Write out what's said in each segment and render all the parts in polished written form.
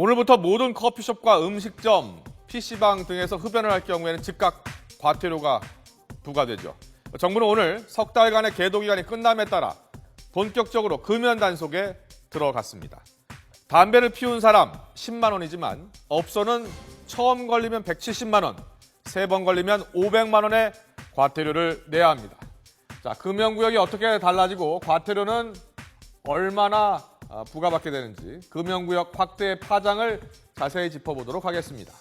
오늘부터 모든 커피숍과 음식점, PC방 등에서 흡연을 할 경우에는 즉각 과태료가 부과되죠. 정부는 오늘 석 달간의 계도 기간이 끝남에 따라 본격적으로 금연 단속에 들어갔습니다. 담배를 피운 사람 10만 원이지만 업소는 처음 걸리면 170만 원, 세 번 걸리면 500만 원의 과태료를 내야 합니다. 자, 금연구역이 어떻게 달라지고 과태료는 얼마나 부과받게 되는지 금연구역 확대의 파장을 자세히 짚어보도록 하겠습니다.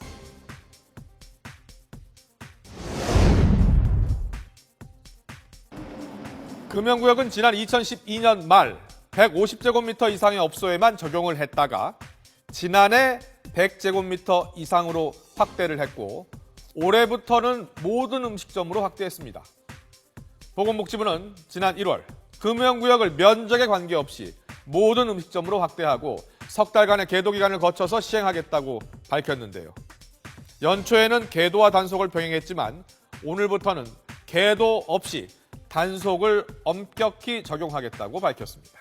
금연구역은 지난 2012년 말 150제곱미터 이상의 업소에만 적용을 했다가 지난해 100제곱미터 이상으로 확대를 했고 올해부터는 모든 음식점으로 확대했습니다. 보건복지부는 지난 1월 금연구역을 면적에 관계없이 모든 음식점으로 확대하고 석 달간의 계도 기간을 거쳐서 시행하겠다고 밝혔는데요. 연초에는 계도와 단속을 병행했지만 오늘부터는 계도 없이 단속을 엄격히 적용하겠다고 밝혔습니다.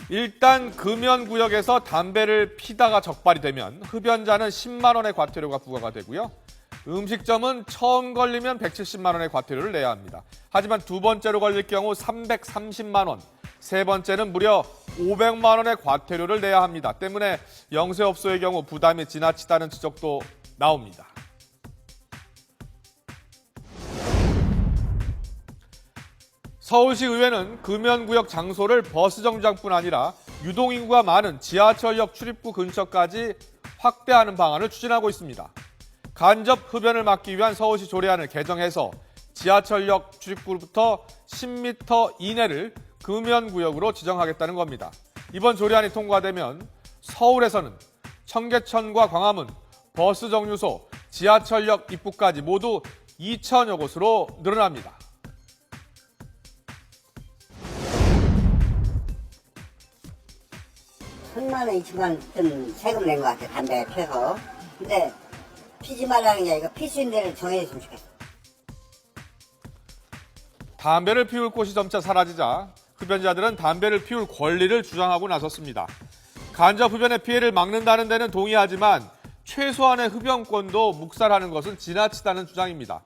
일단 금연구역에서 담배를 피다가 적발이 되면 흡연자는 10만 원의 과태료가 부과가 되고요. 음식점은 처음 걸리면 170만 원의 과태료를 내야 합니다. 하지만 두 번째로 걸릴 경우 330만 원, 세 번째는 무려 500만 원의 과태료를 내야 합니다. 때문에 영세업소의 경우 부담이 지나치다는 지적도 나옵니다. 서울시 의회는 금연구역 장소를 버스 정류장뿐 아니라 유동인구가 많은 지하철역 출입구 근처까지 확대하는 방안을 추진하고 있습니다. 간접 흡연을 막기 위한 서울시 조례안을 개정해서 지하철역 출입구부터 10m 이내를 금연구역으로 지정하겠다는 겁니다. 이번 조례안이 통과되면 서울에서는 청계천과 광화문, 버스 정류소, 지하철역 입구까지 모두 2,000여 곳으로 늘어납니다. 천만 원, 2천만 원 세금 낸 것 같아, 담배 피워서. 근데 피지 말라는 게 아니라 필 수 있는 데를 정해줬으면 좋겠어. 담배를 피울 곳이 점차 사라지자 흡연자들은 담배를 피울 권리를 주장하고 나섰습니다. 간접 흡연의 피해를 막는다는 데는 동의하지만 최소한의 흡연권도 묵살하는 것은 지나치다는 주장입니다.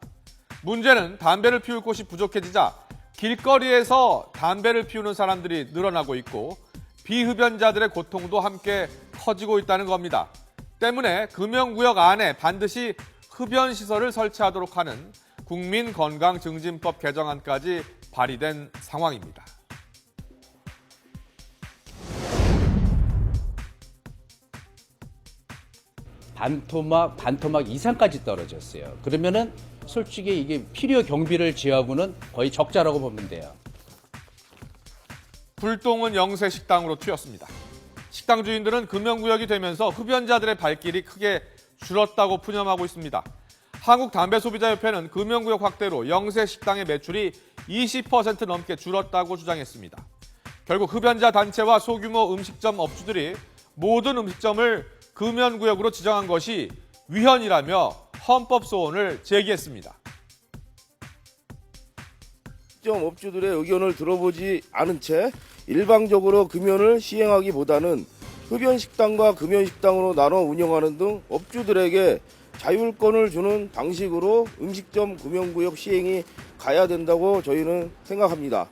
문제는 담배를 피울 곳이 부족해지자 길거리에서 담배를 피우는 사람들이 늘어나고 있고 비흡연자들의 고통도 함께 커지고 있다는 겁니다. 때문에 금연구역 안에 반드시 흡연시설을 설치하도록 하는 국민건강증진법 개정안까지 발의된 상황입니다. 반토막 이상까지 떨어졌어요. 그러면은 솔직히 이게 필요 경비를 제하고는 거의 적자라고 보면 돼요. 불똥은 영세 식당으로 튀었습니다. 식당 주인들은 금연구역이 되면서 흡연자들의 발길이 크게 줄었다고 푸념하고 있습니다. 한국담배소비자협회는 금연구역 확대로 영세 식당의 매출이 20% 넘게 줄었다고 주장했습니다. 결국 흡연자 단체와 소규모 음식점 업주들이 모든 음식점을 금연구역으로 지정한 것이 위헌이라며 헌법 소원을 제기했습니다. 음식점 업주들의 의견을 들어보지 않은 채 일방적으로 금연을 시행하기보다는 흡연식당과 금연식당으로 나눠 운영하는 등 업주들에게 자율권을 주는 방식으로 음식점 금연구역 시행이 가야 된다고 저희는 생각합니다.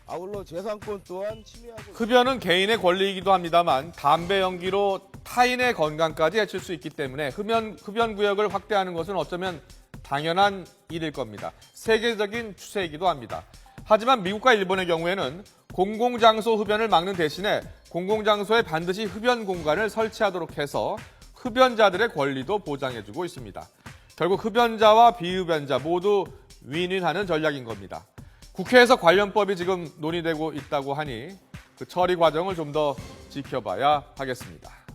아울러 재산권 또한 침해하고 흡연은 개인의 권리이기도 합니다만 담배 연기로 타인의 건강까지 해칠 수 있기 때문에 흡연구역을 확대하는 것은 어쩌면 당연한 일일 겁니다. 세계적인 추세이기도 합니다. 하지만 미국과 일본의 경우에는 공공장소 흡연을 막는 대신에 공공장소에 반드시 흡연 공간을 설치하도록 해서 흡연자들의 권리도 보장해주고 있습니다. 결국 흡연자와 비흡연자 모두 윈윈하는 전략인 겁니다. 국회에서 관련법이 지금 논의되고 있다고 하니 그 처리 과정을 좀 더 지켜봐야 하겠습니다.